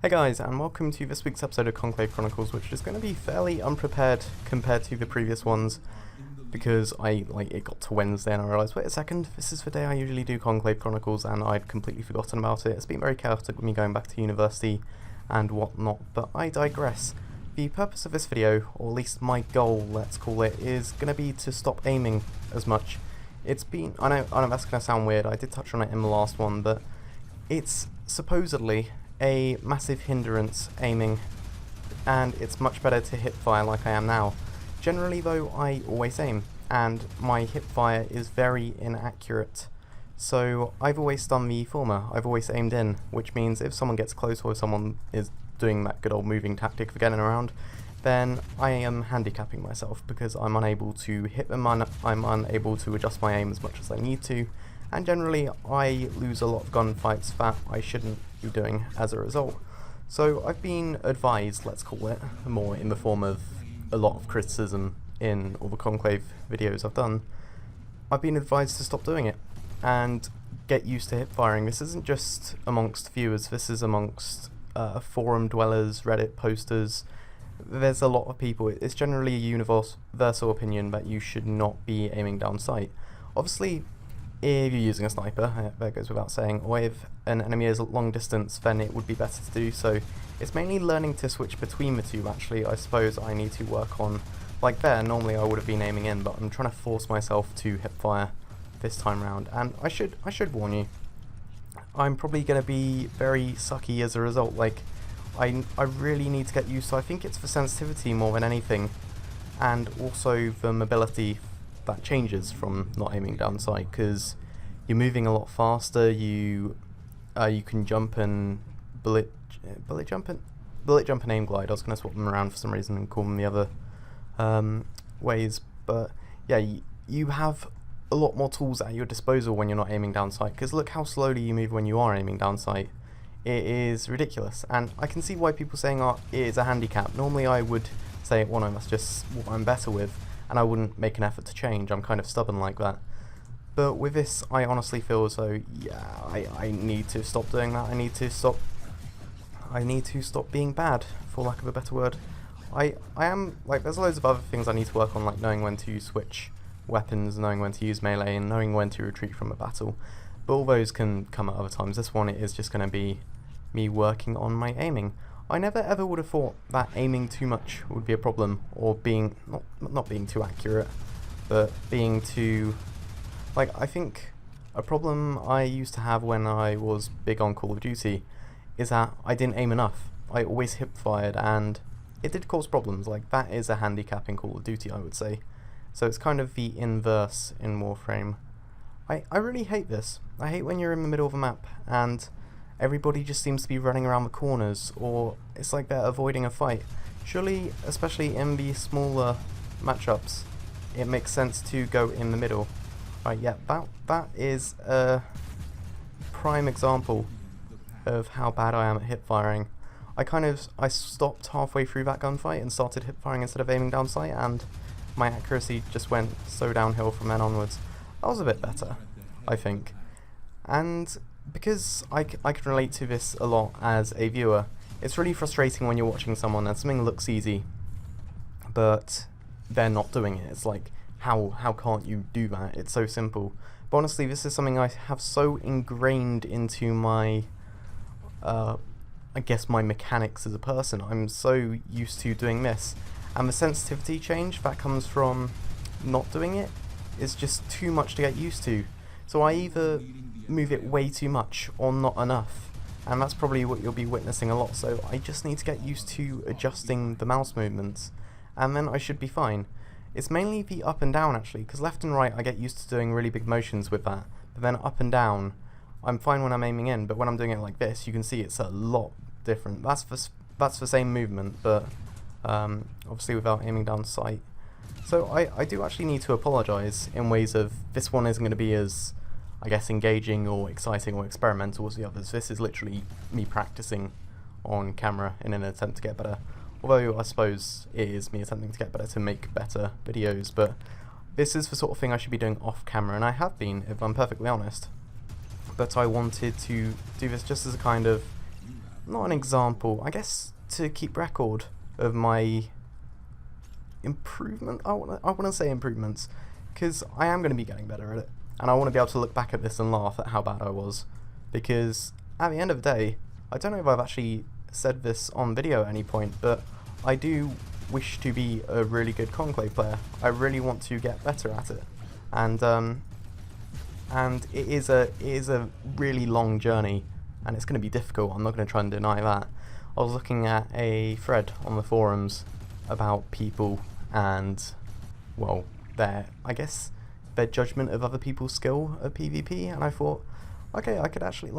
Hey guys, and welcome to this week's episode of Conclave Chronicles, which is going to be fairly unprepared compared to the previous ones, because it got to Wednesday and I realised, wait a second, this is the day I usually do Conclave Chronicles, and I'd completely forgotten about it. It's been very chaotic with me going back to university and whatnot, but I digress. The purpose of this video, or at least my goal, let's call it, is going to be to stop aiming as much. It's been, I know that's going to sound weird, I did touch on it in the last one, but it's supposedly a massive hindrance aiming, and it's much better to hipfire like I am now. Generally though, I always aim, and my hipfire is very inaccurate. So I've always done the former, I've always aimed in, which means if someone gets close or if someone is doing that good old moving tactic for getting around, then I am handicapping myself because I'm unable to hit them, I'm unable to adjust my aim as much as I need to, and generally I lose a lot of gunfights that I shouldn't be doing as a result. So I've been advised, let's call it, more in the form of a lot of criticism in all the Conclave videos I've done. I've been advised to stop doing it and get used to hip firing. This isn't just amongst viewers, this is amongst forum dwellers, Reddit posters. There's a lot of people. It's generally a universal opinion that you should not be aiming down sight. Obviously, if you're using a sniper, that goes without saying, or if an enemy is at long distance, then it would be better to do so. It's mainly learning to switch between the two, actually. I suppose I need to work on, like there, normally I would have been aiming in, but I'm trying to force myself to hipfire this time round, and I should warn you, I'm probably going to be very sucky as a result. Like, I really need to get used to, I think it's the sensitivity more than anything, and also the mobility that changes from not aiming down sight, because you're moving a lot faster. You can jump and bullet jump and aim glide. I was going to swap them around for some reason and call them the other ways, but yeah, you have a lot more tools at your disposal when you're not aiming down sight, because look how slowly you move when you are aiming down sight. It is ridiculous, and I can see why people saying, oh, it is a handicap. Normally I would say, well no, that's just what I'm better with, and I wouldn't make an effort to change. I'm kind of stubborn like that. But with this, I honestly feel as though, yeah, I need to stop doing that. I need to stop being bad, for lack of a better word. I am, like, there's loads of other things I need to work on, like knowing when to switch weapons, knowing when to use melee, and knowing when to retreat from a battle. But all those can come at other times. This one is just going to be me working on my aiming. I never ever would have thought that aiming too much would be a problem, or being, not being too accurate, but being too, like, I think a problem I used to have when I was big on Call of Duty is that I didn't aim enough. I always hip-fired, and it did cause problems. Like, that is a handicap in Call of Duty, I would say. So it's kind of the inverse in Warframe. I really hate this. I hate when you're in the middle of a map and everybody just seems to be running around the corners, or it's like they're avoiding a fight. Surely, especially in the smaller matchups, it makes sense to go in the middle. Right, yeah, that is a prime example of how bad I am at hip firing. I stopped halfway through that gunfight and started hip firing instead of aiming down sight, and my accuracy just went so downhill from then onwards. That was a bit better, I think. And because I can relate to this a lot as a viewer, it's really frustrating when you're watching someone and something looks easy, but they're not doing it. It's like, how can't you do that? It's so simple. But honestly, this is something I have so ingrained into my, I guess my mechanics as a person. I'm so used to doing this. And the sensitivity change that comes from not doing it is just too much to get used to. So I either move it way too much or not enough, and that's probably what you'll be witnessing a lot. So I just need to get used to adjusting the mouse movements, and then I should be fine. It's mainly the up and down, actually, because left and right I get used to doing really big motions with that, but then up and down I'm fine when I'm aiming in, but when I'm doing it like this, you can see it's a lot different. That's the same movement, but obviously without aiming down sight. So I do actually need to apologise in ways of, this one isn't going to be as, I guess, engaging or exciting or experimental as the others. This is literally me practicing on camera in an attempt to get better. Although I suppose it is me attempting to get better to make better videos, but this is the sort of thing I should be doing off camera, and I have been, if I'm perfectly honest. But I wanted to do this just as a kind of not an example, I guess to keep record of my improvement. I want to say improvements, because I am going to be getting better at it, and I want to be able to look back at this and laugh at how bad I was, because at the end of the day, I don't know if I've actually said this on video at any point, but I do wish to be a really good Conclave player. I really want to get better at it, and it is a really long journey, and it's going to be difficult. I'm not going to try and deny that. I was looking at a thread on the forums about people and, well, I guess their judgment of other people's skill at PvP, and I thought, okay, I could actually,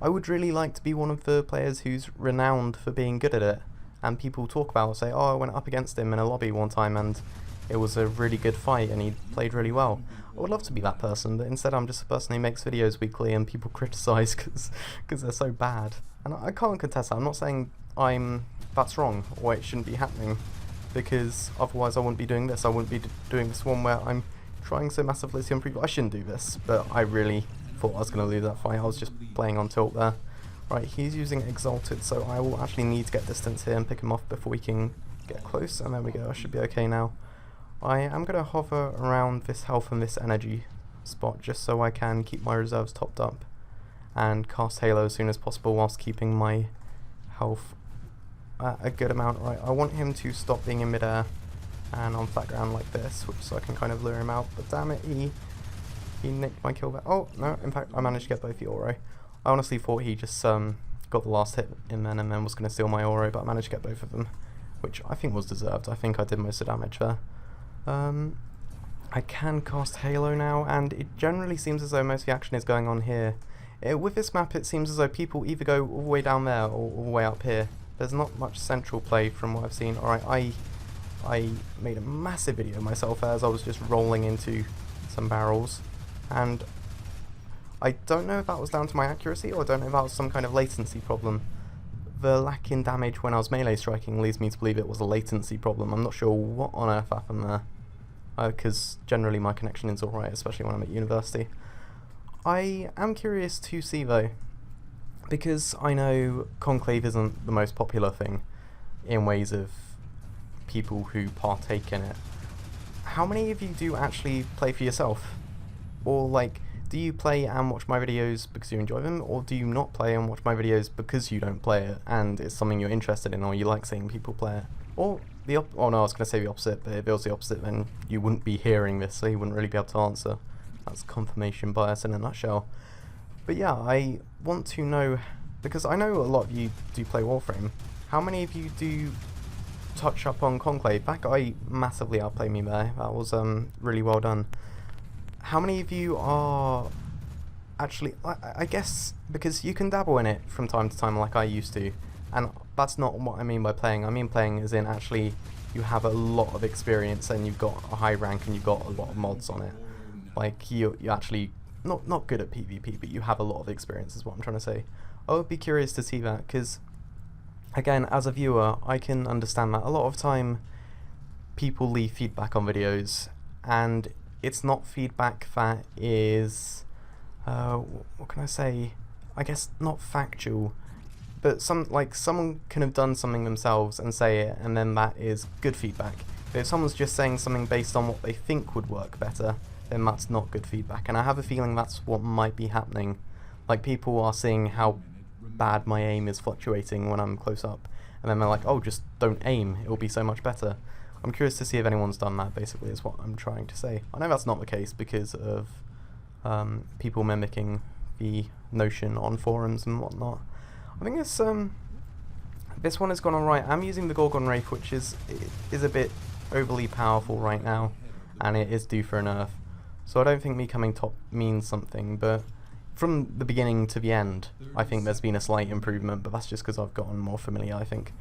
I would really like to be one of the players who's renowned for being good at it, and people talk about, say, oh, I went up against him in a lobby one time and it was a really good fight and he played really well. I would love to be that person, but instead I'm just a person who makes videos weekly and people criticise because they're so bad. And I can't contest that. I'm not saying that's wrong or it shouldn't be happening, because otherwise I wouldn't be doing this. I wouldn't be doing this one where I'm trying so massively to improve. I shouldn't do this, but I really thought I was going to lose that fight. I was just playing on tilt there. Right, he's using Exalted, so I will actually need to get distance here and pick him off before we can get close, and there we go. I should be okay now. I am going to hover around this health and this energy spot just so I can keep my reserves topped up and cast Halo as soon as possible whilst keeping my health at a good amount. Right, I want him to stop being in midair and on flat ground like this, so I can kind of lure him out, but damn it, he nicked my kill back. Oh, no, in fact, I managed to get both the Oro. I honestly thought he just got the last hit in then and then was going to steal my Oro, but I managed to get both of them, which I think was deserved. I think I did most of the damage there. I can cast Halo now, and it generally seems as though most of the action is going on here. With this map, it seems as though people either go all the way down there or all the way up here. There's not much central play from what I've seen. Alright, I made a massive video myself as I was just rolling into some barrels, and I don't know if that was down to my accuracy, or I don't know if that was some kind of latency problem. The lack in damage when I was melee striking leads me to believe it was a latency problem. I'm not sure what on earth happened there, because generally my connection is alright, especially when I'm at university. I am curious to see though, because I know Conclave isn't the most popular thing in ways of people who partake in it. How many of you do actually play for yourself? Or do you play and watch my videos because you enjoy them, or do you not play and watch my videos because you don't play it and it's something you're interested in, or you like seeing people play it? Or oh no, I was going to say the opposite, but if it was the opposite then you wouldn't be hearing this, so you wouldn't really be able to answer. That's confirmation bias in a nutshell. But yeah, I want to know, because I know a lot of you do play Warframe, how many of you do touch up on Conclave? That guy massively outplayed me there. That was really well done. How many of you are actually, I guess, because you can dabble in it from time to time like I used to, and that's not what I mean by playing. I mean playing as in actually you have a lot of experience and you've got a high rank and you've got a lot of mods on it. Like you're actually not good at PvP, but you have a lot of experience is what I'm trying to say. I would be curious to see that, because again, as a viewer, I can understand that a lot of time people leave feedback on videos, and it's not feedback that is, what can I say, I guess not factual, but someone can have done something themselves and say it, and then that is good feedback. But if someone's just saying something based on what they think would work better, then that's not good feedback, and I have a feeling that's what might be happening. Like, people are seeing how bad my aim is fluctuating when I'm close up, and then they're like, oh, just don't aim, it'll be so much better. I'm curious to see if anyone's done that, basically, is what I'm trying to say. I know that's not the case because of people mimicking the notion on forums and whatnot. I think this one has gone alright. I'm using the Gorgon Wraith, which is a bit overly powerful right now, and it is due for a nerf. So I don't think me coming top means something, but from the beginning to the end, I think there's been a slight improvement, but that's just because I've gotten more familiar, I think.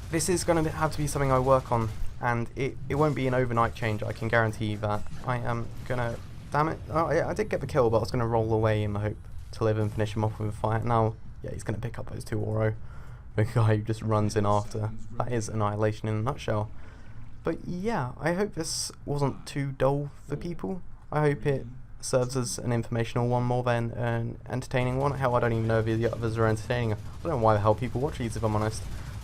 This is going to have to be something I work on, and it won't be an overnight change, I can guarantee that. I am going to... Damn it. Oh, yeah, I did get the kill, but I was going to roll away in the hope to live and finish him off with a fight. Now, yeah, he's going to pick up those two Oro. The guy who just runs in after. That is Annihilation in a nutshell. But yeah, I hope this wasn't too dull for people. I hope it serves as an informational one more than an entertaining one. Hell, I don't even know if the others are entertaining. I don't know why the hell people watch these, if I'm honest.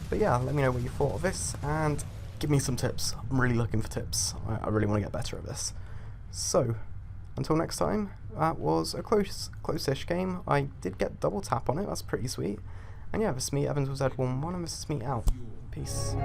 But yeah, let me know what you thought of this, and give me some tips. I'm really looking for tips. I really want to get better at this. So, until next time, that was a close-ish game. I did get double tap on it, that's pretty sweet. And yeah, this is me, Evans was Ed1, and this is me out. Peace.